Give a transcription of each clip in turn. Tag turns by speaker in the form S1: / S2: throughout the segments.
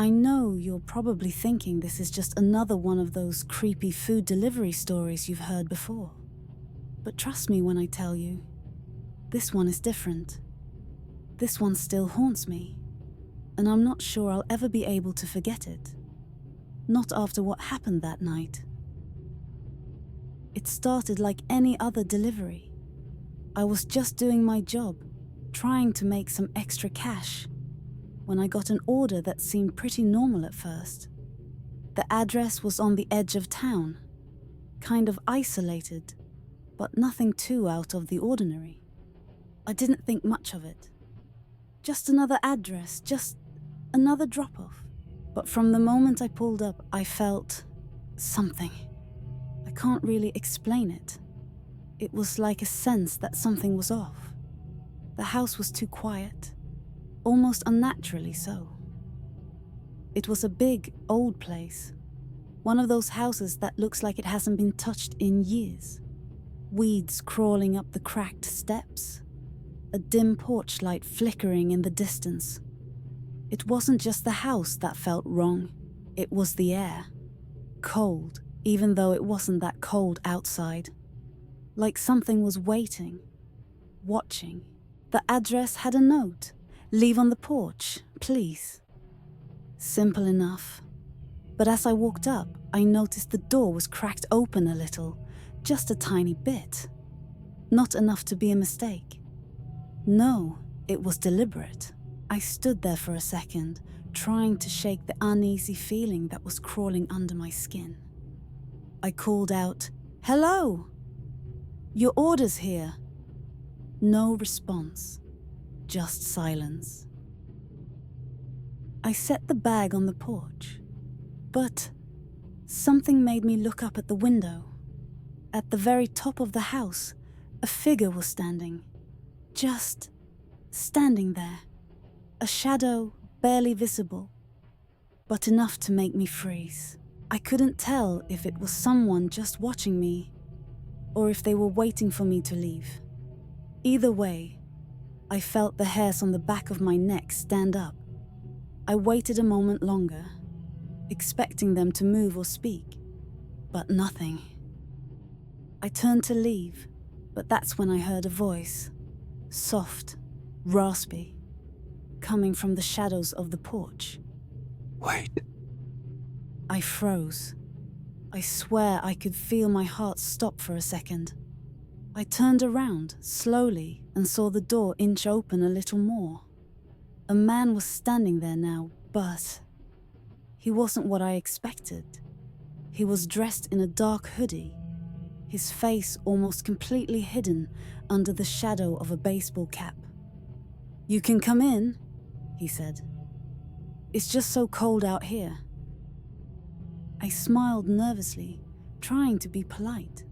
S1: I know you're probably thinking this is just another one of those creepy food delivery stories you've heard before. But trust me when I tell you, this one is different. This one still haunts me, and I'm not sure I'll ever be able to forget it. Not after what happened that night. It started like any other delivery. I was just doing my job, trying to make some extra cash, when I got an order that seemed pretty normal at first. The address was on the edge of town, kind of isolated, but nothing too out of the ordinary. I didn't think much of it. Just another address, just another drop-off. But from the moment I pulled up, I felt something. I can't really explain it. It was like a sense that something was off. The house was too quiet. Almost unnaturally so. It was a big, old place. One of those houses that looks like it hasn't been touched in years. Weeds crawling up the cracked steps. A dim porch light flickering in the distance. It wasn't just the house that felt wrong. It was the air. Cold, even though it wasn't that cold outside. Like something was waiting. Watching. The address had a note. Leave on the porch, please. Simple enough. But as I walked up, I noticed the door was cracked open a little, just a tiny bit. Not enough to be a mistake. No, it was deliberate. I stood there for a second, trying to shake the uneasy feeling that was crawling under my skin. I called out, "Hello! Your order's here." No response. Just silence. I set the bag on the porch, but something made me look up at the window. At the very top of the house, a figure was standing. Just standing there. A shadow barely visible, but enough to make me freeze. I couldn't tell if it was someone just watching me, or if they were waiting for me to leave. Either way, I felt the hairs on the back of my neck stand up. I waited a moment longer, expecting them to move or speak, but nothing. I turned to leave, but that's when I heard a voice, soft, raspy, coming from the shadows of the porch.
S2: "Wait."
S1: I froze. I swear I could feel my heart stop for a second. I turned around, slowly, and saw the door inch open a little more. A man was standing there now, but he wasn't what I expected. He was dressed in a dark hoodie, his face almost completely hidden under the shadow of a baseball cap. "You can come in," he said. "It's just so cold out here." I smiled nervously, trying to be polite.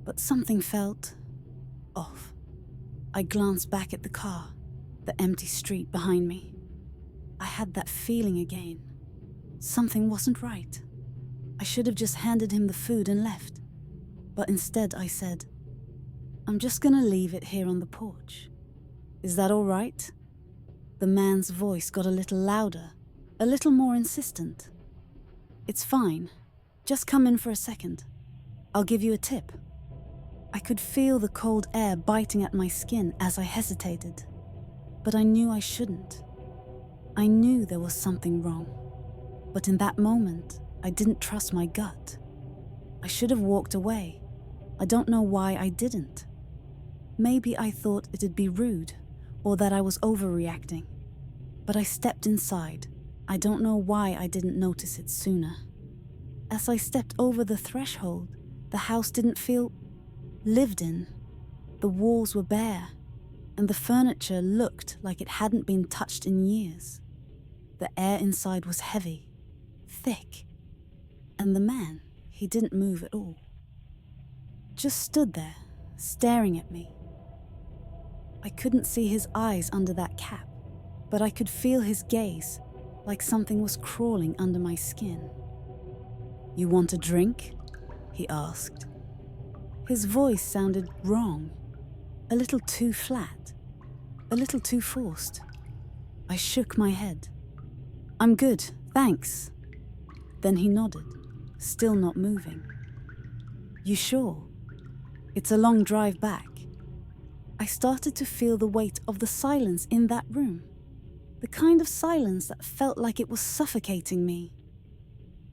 S1: But something felt off. I glanced back at the car, the empty street behind me. I had that feeling again. Something wasn't right. I should have just handed him the food and left. But instead I said, "I'm just gonna leave it here on the porch. Is that all right?" The man's voice got a little louder, a little more insistent. "It's fine. Just come in for a second. I'll give you a tip." I could feel the cold air biting at my skin as I hesitated, but I knew I shouldn't. I knew there was something wrong, but in that moment, I didn't trust my gut. I should have walked away. I don't know why I didn't. Maybe I thought it'd be rude, or that I was overreacting. But I stepped inside. I don't know why I didn't notice it sooner. As I stepped over the threshold, the house didn't feel lived in. The walls were bare, and the furniture looked like it hadn't been touched in years. The air inside was heavy, thick, and the man, he didn't move at all. Just stood there, staring at me. I couldn't see his eyes under that cap, but I could feel his gaze, like something was crawling under my skin. "You want a drink?" he asked. His voice sounded wrong, a little too flat, a little too forced. I shook my head. "I'm good, Thanks. Then he nodded, still not moving. You sure? It's a long drive back. I started to feel the weight of the silence in that room. The kind of silence that felt like it was suffocating me.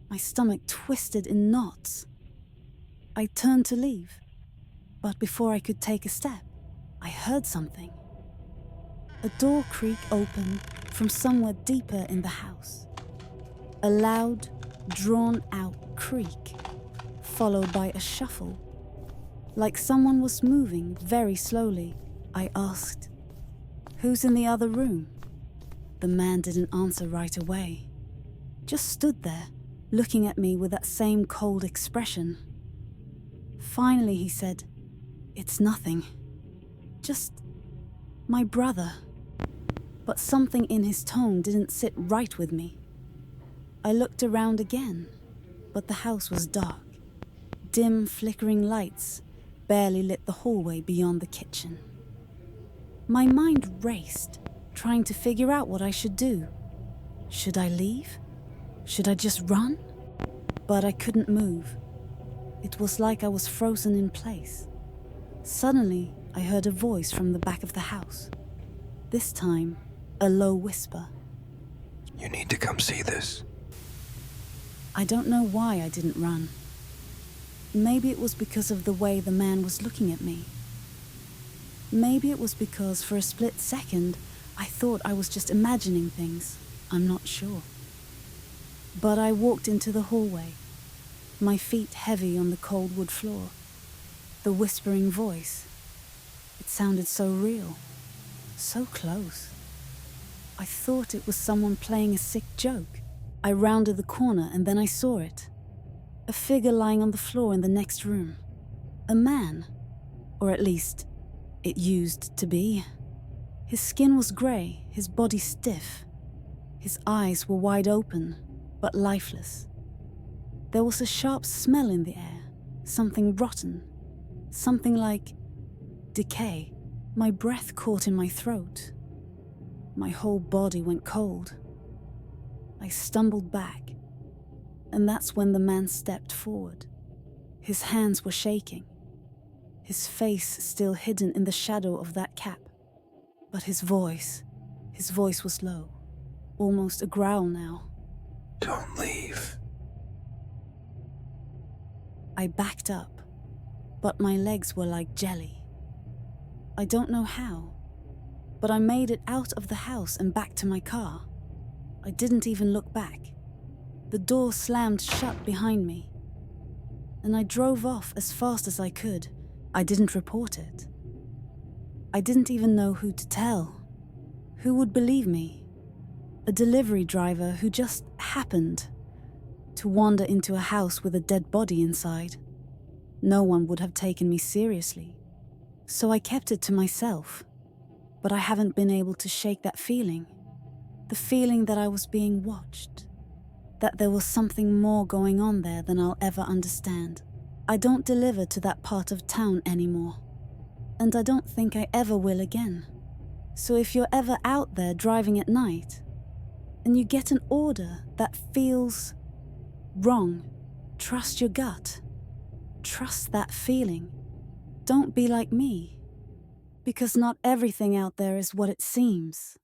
S1: My stomach twisted in knots. I turned to leave, but before I could take a step, I heard something. A door creak opened from somewhere deeper in the house. A loud, drawn-out creak, followed by a shuffle. Like someone was moving very slowly, I asked, "Who's in the other room?" The man didn't answer right away. Just stood there, looking at me with that same cold expression. Finally he said, "It's nothing. Just my brother." But something in his tone didn't sit right with me. I looked around again, but the house was dark. Dim, flickering lights barely lit the hallway beyond the kitchen. My mind raced, trying to figure out what I should do. Should I leave? Should I just run? But I couldn't move. It was like I was frozen in place. Suddenly, I heard a voice from the back of the house. This time, a low whisper.
S2: You need to come see this.
S1: I don't know why I didn't run. Maybe it was because of the way the man was looking at me. Maybe it was because for a split second, I thought I was just imagining things. I'm not sure. But I walked into the hallway, my feet heavy on the cold wood floor. The whispering voice. It sounded so real, so close. I thought it was someone playing a sick joke. I rounded the corner and then I saw it. A figure lying on the floor in the next room. A man, or at least, it used to be. His skin was grey, his body stiff. His eyes were wide open, but lifeless. There was a sharp smell in the air, something rotten, something like decay. My breath caught in my throat. My whole body went cold. I stumbled back, and that's when the man stepped forward. His hands were shaking, his face still hidden in the shadow of that cap. But his voice was low, almost a growl now.
S2: Don't leave.
S1: I backed up, but my legs were like jelly. I don't know how, but I made it out of the house and back to my car. I didn't even look back. The door slammed shut behind me, and I drove off as fast as I could. I didn't report it. I didn't even know who to tell. Who would believe me? A delivery driver who just happened to wander into a house with a dead body inside. No one would have taken me seriously, so I kept it to myself. But I haven't been able to shake that feeling. The feeling that I was being watched. That there was something more going on there than I'll ever understand. I don't deliver to that part of town anymore. And I don't think I ever will again. So if you're ever out there driving at night, and you get an order that feels wrong, trust your gut. Trust that feeling. Don't be like me. Because not everything out there is what it seems.